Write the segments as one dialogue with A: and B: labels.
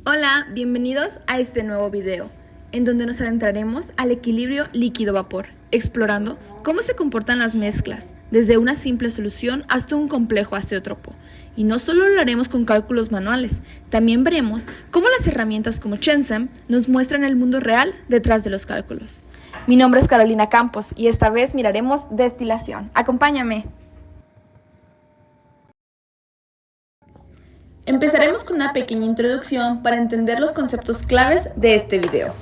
A: Hola, bienvenidos a este nuevo video, en donde nos adentraremos al equilibrio líquido-vapor, explorando cómo se comportan las mezclas, desde una simple solución hasta un complejo azeótropo. Y no solo lo haremos con cálculos manuales, también veremos cómo las herramientas como Chensem nos muestran el mundo real detrás de los cálculos. Mi nombre es Carolina Campos y esta vez miraremos destilación. ¡Acompáñame! Empezaremos con una pequeña introducción para entender los conceptos claves de este video.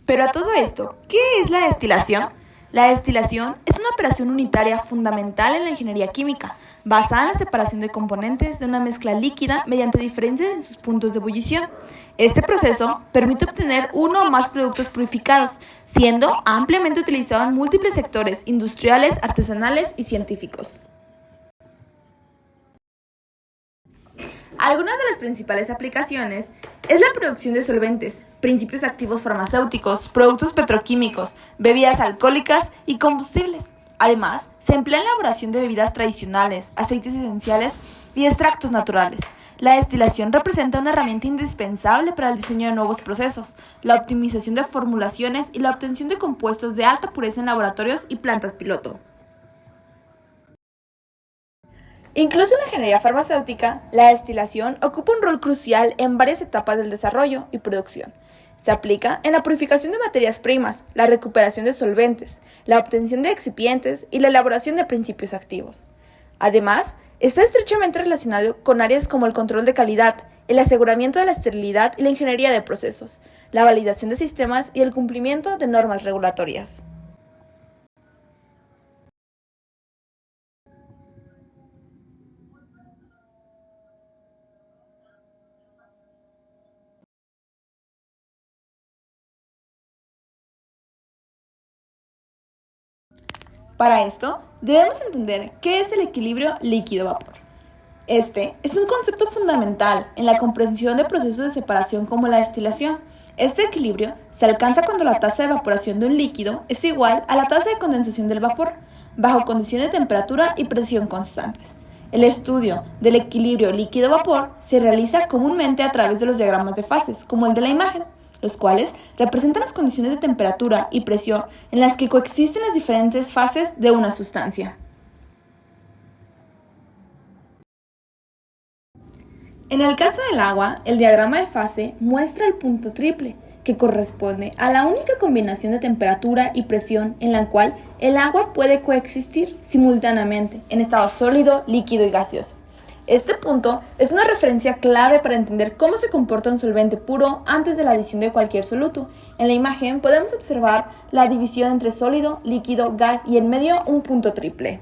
A: Pero a todo esto, ¿qué es la destilación? La destilación es una operación unitaria fundamental en la ingeniería química, basada en la separación de componentes de una mezcla líquida mediante diferencias en sus puntos de ebullición. Este proceso permite obtener uno o más productos purificados, siendo ampliamente utilizado en múltiples sectores industriales, artesanales y científicos. Algunas de las principales aplicaciones es la producción de solventes, principios activos farmacéuticos, productos petroquímicos, bebidas alcohólicas y combustibles. Además, se emplea en la elaboración de bebidas tradicionales, aceites esenciales y extractos naturales. La destilación representa una herramienta indispensable para el diseño de nuevos procesos, la optimización de formulaciones y la obtención de compuestos de alta pureza en laboratorios y plantas piloto. Incluso en la ingeniería farmacéutica, la destilación ocupa un rol crucial en varias etapas del desarrollo y producción. Se aplica en la purificación de materias primas, la recuperación de solventes, la obtención de excipientes y la elaboración de principios activos. Además, está estrechamente relacionado con áreas como el control de calidad, el aseguramiento de la esterilidad y la ingeniería de procesos, la validación de sistemas y el cumplimiento de normas regulatorias. Para esto, debemos entender qué es el equilibrio líquido-vapor. Este es un concepto fundamental en la comprensión de procesos de separación como la destilación. Este equilibrio se alcanza cuando la tasa de evaporación de un líquido es igual a la tasa de condensación del vapor, bajo condiciones de temperatura y presión constantes. El estudio del equilibrio líquido-vapor se realiza comúnmente a través de los diagramas de fases, como el de la imagen, los cuales representan las condiciones de temperatura y presión en las que coexisten las diferentes fases de una sustancia. En el caso del agua, el diagrama de fase muestra el punto triple, que corresponde a la única combinación de temperatura y presión en la cual el agua puede coexistir simultáneamente en estado sólido, líquido y gaseoso. Este punto es una referencia clave para entender cómo se comporta un solvente puro antes de la adición de cualquier soluto. En la imagen podemos observar la división entre sólido, líquido, gas y en medio un punto triple.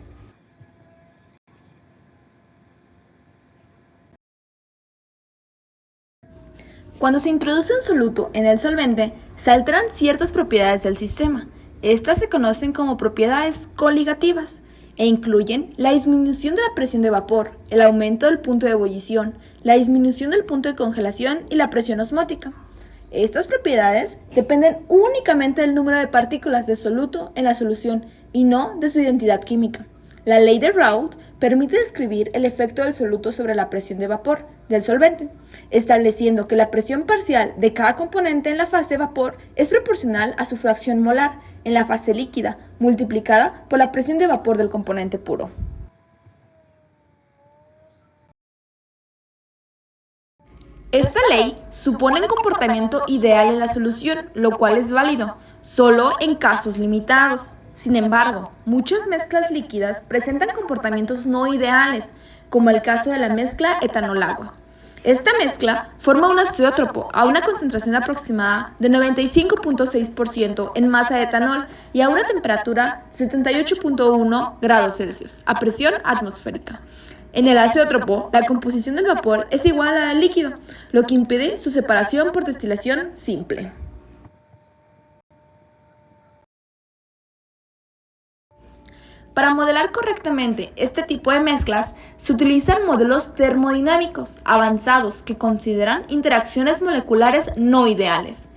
A: Cuando se introduce un soluto en el solvente, se alteran ciertas propiedades del sistema. Estas se conocen como propiedades coligativas e incluyen la disminución de la presión de vapor, el aumento del punto de ebullición, la disminución del punto de congelación y la presión osmótica. Estas propiedades dependen únicamente del número de partículas de soluto en la solución y no de su identidad química. La ley de Raoult permite describir el efecto del soluto sobre la presión de vapor del solvente, estableciendo que la presión parcial de cada componente en la fase vapor es proporcional a su fracción molar en la fase líquida, multiplicada por la presión de vapor del componente puro. Esta ley supone un comportamiento ideal en la solución, lo cual es válido solo en casos limitados. Sin embargo, muchas mezclas líquidas presentan comportamientos no ideales, como el caso de la mezcla etanol-agua. Esta mezcla forma un azeótropo a una concentración aproximada de 95.6% en masa de etanol y a una temperatura de 78.1 grados Celsius a presión atmosférica. En el azeótropo, la composición del vapor es igual a la del líquido, lo que impide su separación por destilación simple. Para modelar correctamente este tipo de mezclas, se utilizan modelos termodinámicos avanzados que consideran interacciones moleculares no ideales.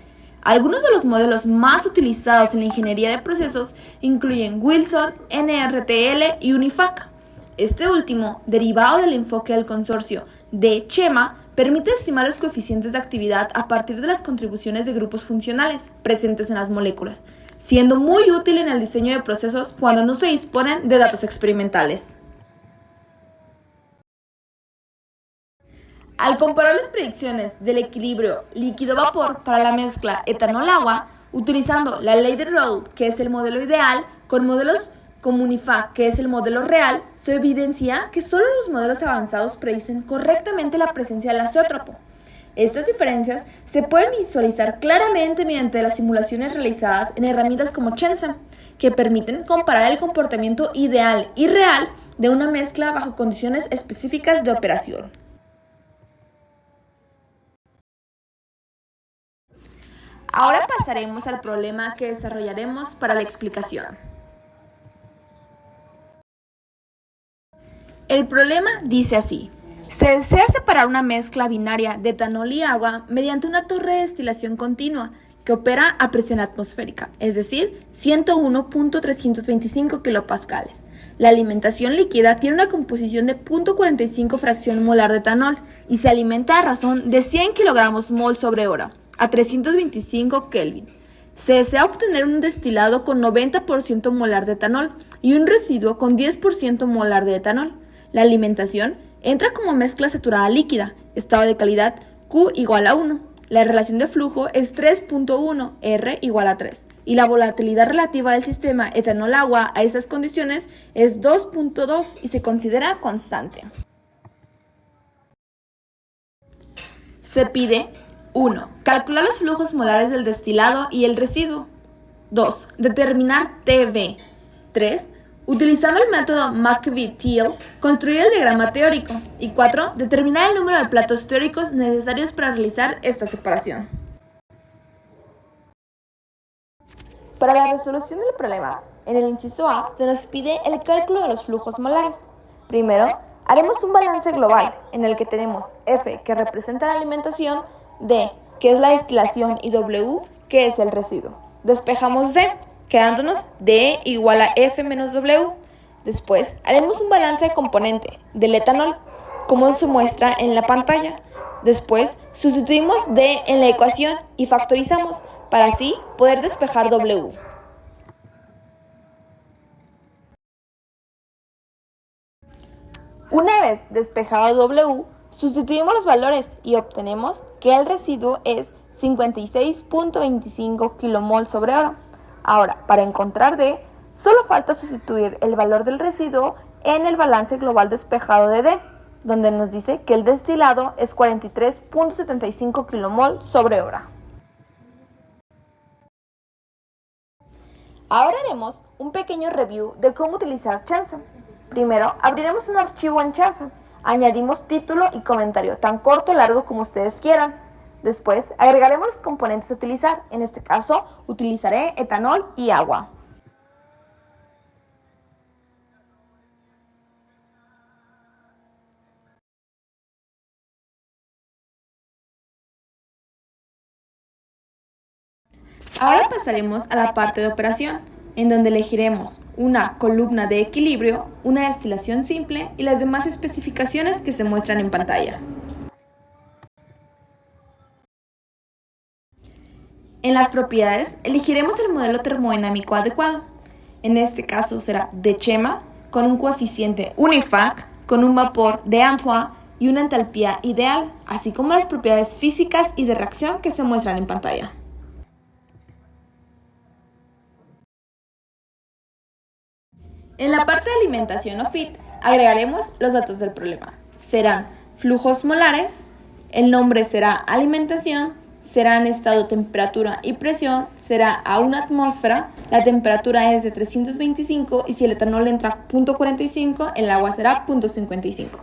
A: Algunos de los modelos más utilizados en la ingeniería de procesos incluyen Wilson, NRTL y Unifac. Este último, derivado del enfoque del consorcio de Chema, permite estimar los coeficientes de actividad a partir de las contribuciones de grupos funcionales presentes en las moléculas, siendo muy útil en el diseño de procesos cuando no se disponen de datos experimentales. Al comparar las predicciones del equilibrio líquido-vapor para la mezcla etanol-agua, utilizando la ley de Rödl, que es el modelo ideal, con modelos como UNIFAC, que es el modelo real, se evidencia que solo los modelos avanzados predicen correctamente la presencia del azeótropo. Estas diferencias se pueden visualizar claramente mediante las simulaciones realizadas en herramientas como Chenza, que permiten comparar el comportamiento ideal y real de una mezcla bajo condiciones específicas de operación. Ahora pasaremos al problema que desarrollaremos para la explicación. El problema dice así: se desea separar una mezcla binaria de etanol y agua mediante una torre de destilación continua que opera a presión atmosférica, es decir, 101.325 kilopascales. La alimentación líquida tiene una composición de 0.45 fracción molar de etanol y se alimenta a razón de 100 kilogramos mol sobre hora, a 325 Kelvin. Se desea obtener un destilado con 90% molar de etanol y un residuo con 10% molar de etanol. La alimentación entra como mezcla saturada líquida, estado de calidad Q igual a 1. La relación de flujo es 3.1, R igual a 3. Y la volatilidad relativa del sistema etanol-agua a esas condiciones es 2.2 y se considera constante. Se pide 1. Calcular los flujos molares del destilado y el residuo. 2. Determinar TB. 3. Utilizando el método McVitie, construir el diagrama teórico. Y 4. Determinar el número de platos teóricos necesarios para realizar esta separación. Para la resolución del problema, en el inciso A se nos pide el cálculo de los flujos molares. Primero, haremos un balance global en el que tenemos F, que representa la alimentación, D, que es la destilación, y W, que es el residuo. Despejamos D, quedándonos D igual a F menos W. Después haremos un balance de componente del etanol, como se muestra en la pantalla. Después sustituimos D en la ecuación y factorizamos para así poder despejar W. Una vez despejado W, sustituimos los valores y obtenemos que el residuo es 56.25 kilomol sobre hora. Ahora, para encontrar D, solo falta sustituir el valor del residuo en el balance global despejado de D, donde nos dice que el destilado es 43.75 kilomol sobre hora. Ahora haremos un pequeño review de cómo utilizar Chenza. Primero, abriremos un archivo en Chenza. Añadimos título y comentario, tan corto o largo como ustedes quieran. Después, agregaremos los componentes a utilizar. En este caso, utilizaré etanol y agua. Ahora pasaremos a la parte de operación, en donde elegiremos una columna de equilibrio, una destilación simple y las demás especificaciones que se muestran en pantalla. En las propiedades, elegiremos el modelo termodinámico adecuado. En este caso será de Chema, con un coeficiente UNIFAC, con un vapor de Antoine y una entalpía ideal, así como las propiedades físicas y de reacción que se muestran en pantalla. En la parte de alimentación o FIT, agregaremos los datos del problema. Serán flujos molares, el nombre será alimentación, será en estado temperatura y presión, será a 1 atmósfera, la temperatura es de 325 y si el etanol entra a 0.45, el agua será 0.55.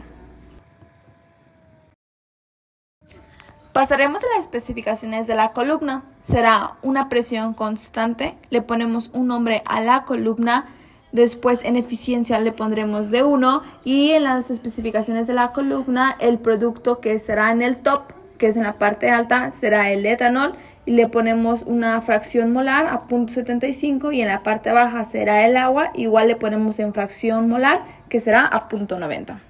A: Pasaremos a las especificaciones de la columna. Será una presión constante, le ponemos un nombre a la columna. Después en eficiencia le pondremos de 1 y en las especificaciones de la columna el producto que será en el top, que es en la parte alta, será el etanol y le ponemos una fracción molar a 0.75 y en la parte baja será el agua, igual le ponemos en fracción molar que será a punto 90.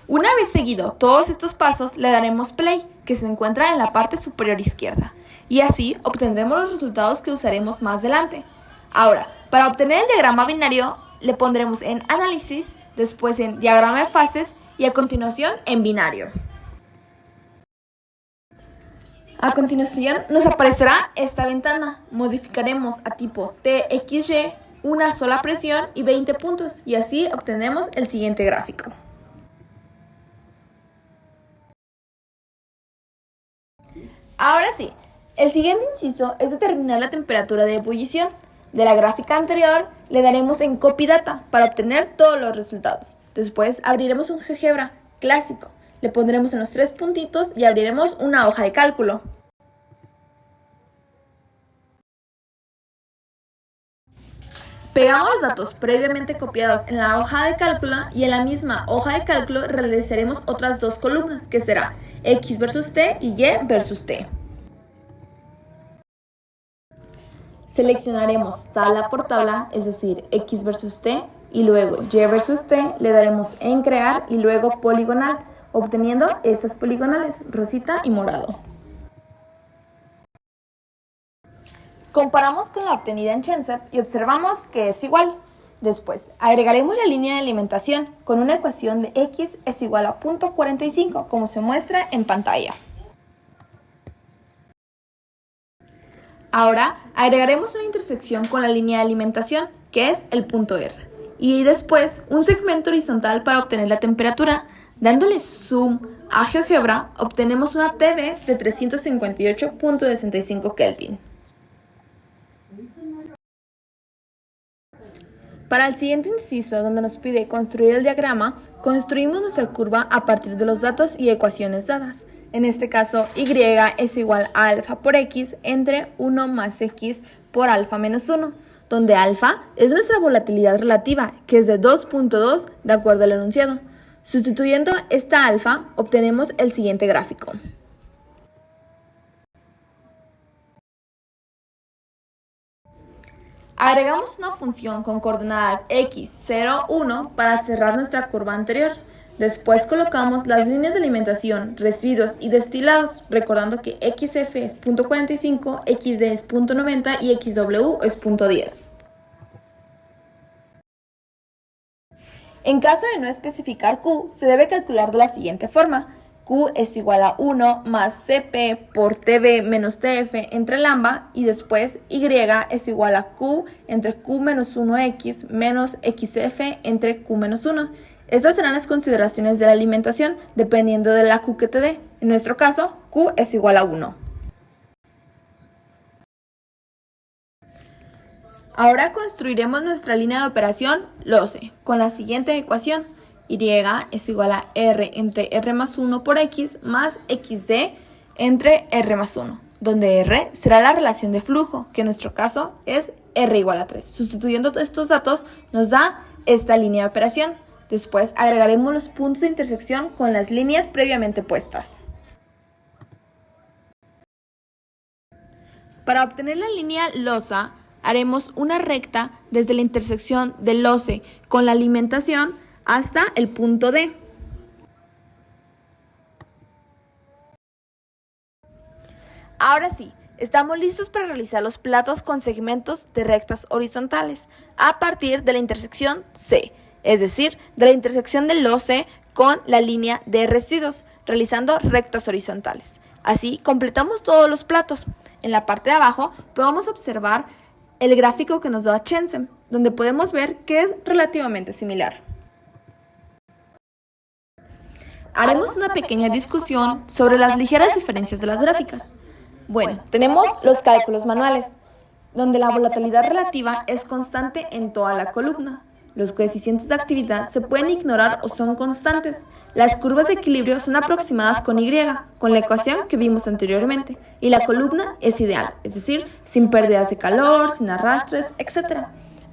A: Una vez seguido todos estos pasos, le daremos play, que se encuentra en la parte superior izquierda, y así obtendremos los resultados que usaremos más adelante. Ahora, para obtener el diagrama binario, le pondremos en análisis, después en diagrama de fases y a continuación en binario. A continuación nos aparecerá esta ventana. Modificaremos a tipo TXY, una sola presión y 20 puntos, y así obtenemos el siguiente gráfico. Ahora sí, el siguiente inciso es determinar la temperatura de ebullición. De la gráfica anterior le daremos en copy data para obtener todos los resultados. Después abriremos un GeoGebra clásico, le pondremos en los 3 puntitos y abriremos una hoja de cálculo. Pegamos los datos previamente copiados en la hoja de cálculo y en la misma hoja de cálculo realizaremos otras 2 columnas, que será X versus T y Y versus T. Seleccionaremos tabla por tabla, es decir, X versus T, y luego Y versus T, le daremos en crear y luego poligonal, obteniendo estas poligonales, rosita y morado. Comparamos con la obtenida en Chensev y observamos que es igual. Después, agregaremos la línea de alimentación con una ecuación de X es igual a 0.45, como se muestra en pantalla. Ahora, agregaremos una intersección con la línea de alimentación, que es el punto R. Y después, un segmento horizontal para obtener la temperatura. Dándole zoom a GeoGebra, obtenemos una TV de 358.65 Kelvin. Para el siguiente inciso, donde nos pide construir el diagrama, construimos nuestra curva a partir de los datos y ecuaciones dadas. En este caso, Y es igual a alfa por X entre 1 más X por alfa menos 1, donde alfa es nuestra volatilidad relativa, que es de 2.2 de acuerdo al enunciado. Sustituyendo esta alfa, obtenemos el siguiente gráfico. Agregamos una función con coordenadas x, 0, 1 para cerrar nuestra curva anterior. Después colocamos las líneas de alimentación, residuos y destilados, recordando que XF es 0.45, XD es 0.90 y XW es 0.10. En caso de no especificar Q, se debe calcular de la siguiente forma. Q es igual a 1 más Cp por Tb menos Tf entre lambda, y después Y es igual a Q entre Q menos 1x menos XF entre Q menos 1. Estas serán las consideraciones de la alimentación dependiendo de la Q que te dé. En nuestro caso, Q es igual a 1. Ahora construiremos nuestra línea de operación LOCE con la siguiente ecuación. Y es igual a R entre R más 1 por X más XD entre R más 1, donde R será la relación de flujo, que en nuestro caso es R igual a 3. Sustituyendo estos datos nos da esta línea de operación. Después agregaremos los puntos de intersección con las líneas previamente puestas. Para obtener la línea LOSA, haremos una recta desde la intersección de LOCE con la alimentación hasta el punto D. Ahora sí, estamos listos para realizar los platos con segmentos de rectas horizontales a partir de la intersección C, es decir, de la intersección del LOCE con la línea de residuos, realizando rectas horizontales. Así completamos todos los platos. En la parte de abajo podemos observar el gráfico que nos da Chensev, donde podemos ver que es relativamente similar. Haremos una pequeña discusión sobre las ligeras diferencias de las gráficas. Bueno, tenemos los cálculos manuales, donde la volatilidad relativa es constante en toda la columna. Los coeficientes de actividad se pueden ignorar o son constantes. Las curvas de equilibrio son aproximadas con Y, con la ecuación que vimos anteriormente, y la columna es ideal, es decir, sin pérdidas de calor, sin arrastres, etc.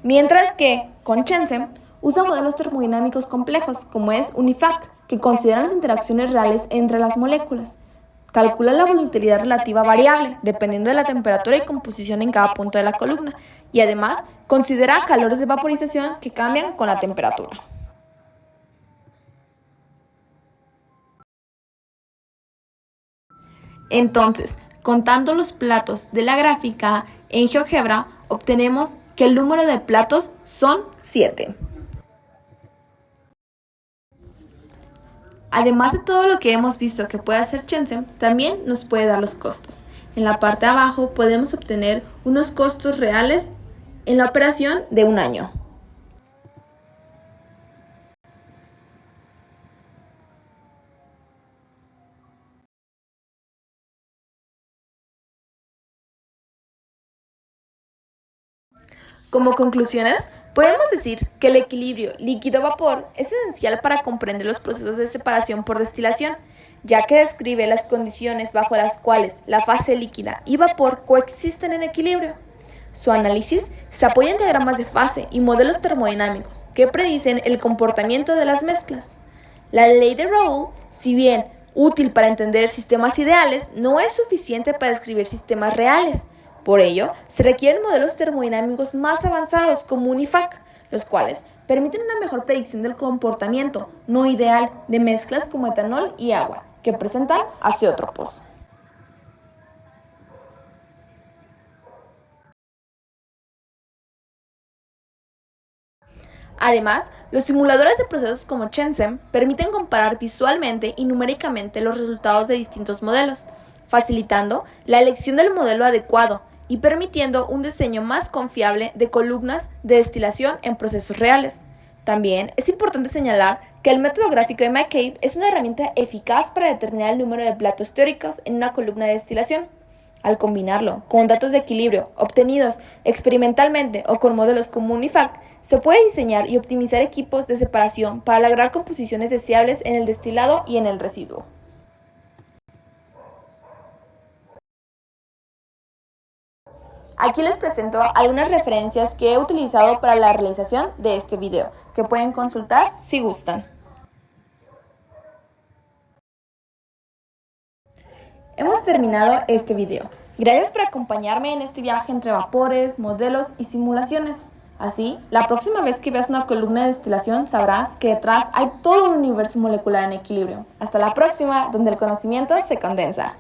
A: Mientras que, con Chensev, usa modelos termodinámicos complejos, como es UNIFAC, que consideran las interacciones reales entre las moléculas. Calcula la volatilidad relativa variable, dependiendo de la temperatura y composición en cada punto de la columna, y además considera calores de vaporización que cambian con la temperatura. Entonces, contando los platos de la gráfica en GeoGebra, obtenemos que el número de platos son 7. Además de todo lo que hemos visto que puede hacer Chenzem, también nos puede dar los costos. En la parte de abajo podemos obtener unos costos reales en la operación de un año. Como conclusiones, podemos decir que el equilibrio líquido-vapor es esencial para comprender los procesos de separación por destilación, ya que describe las condiciones bajo las cuales la fase líquida y vapor coexisten en equilibrio. Su análisis se apoya en diagramas de fase y modelos termodinámicos que predicen el comportamiento de las mezclas. La ley de Raoult, si bien útil para entender sistemas ideales, no es suficiente para describir sistemas reales. Por ello, se requieren modelos termodinámicos más avanzados como UNIFAC, los cuales permiten una mejor predicción del comportamiento no ideal de mezclas como etanol y agua, que presentan azeótropos. Además, los simuladores de procesos como Chenzem permiten comparar visualmente y numéricamente los resultados de distintos modelos, facilitando la elección del modelo adecuado y permitiendo un diseño más confiable de columnas de destilación en procesos reales. También es importante señalar que el método gráfico de McCabe es una herramienta eficaz para determinar el número de platos teóricos en una columna de destilación. Al combinarlo con datos de equilibrio obtenidos experimentalmente o con modelos como UNIFAC, se puede diseñar y optimizar equipos de separación para lograr composiciones deseables en el destilado y en el residuo. Aquí les presento algunas referencias que he utilizado para la realización de este video, que pueden consultar si gustan. Hemos terminado este video. Gracias por acompañarme en este viaje entre vapores, modelos y simulaciones. Así, la próxima vez que veas una columna de destilación sabrás que detrás hay todo un universo molecular en equilibrio. Hasta la próxima, donde el conocimiento se condensa.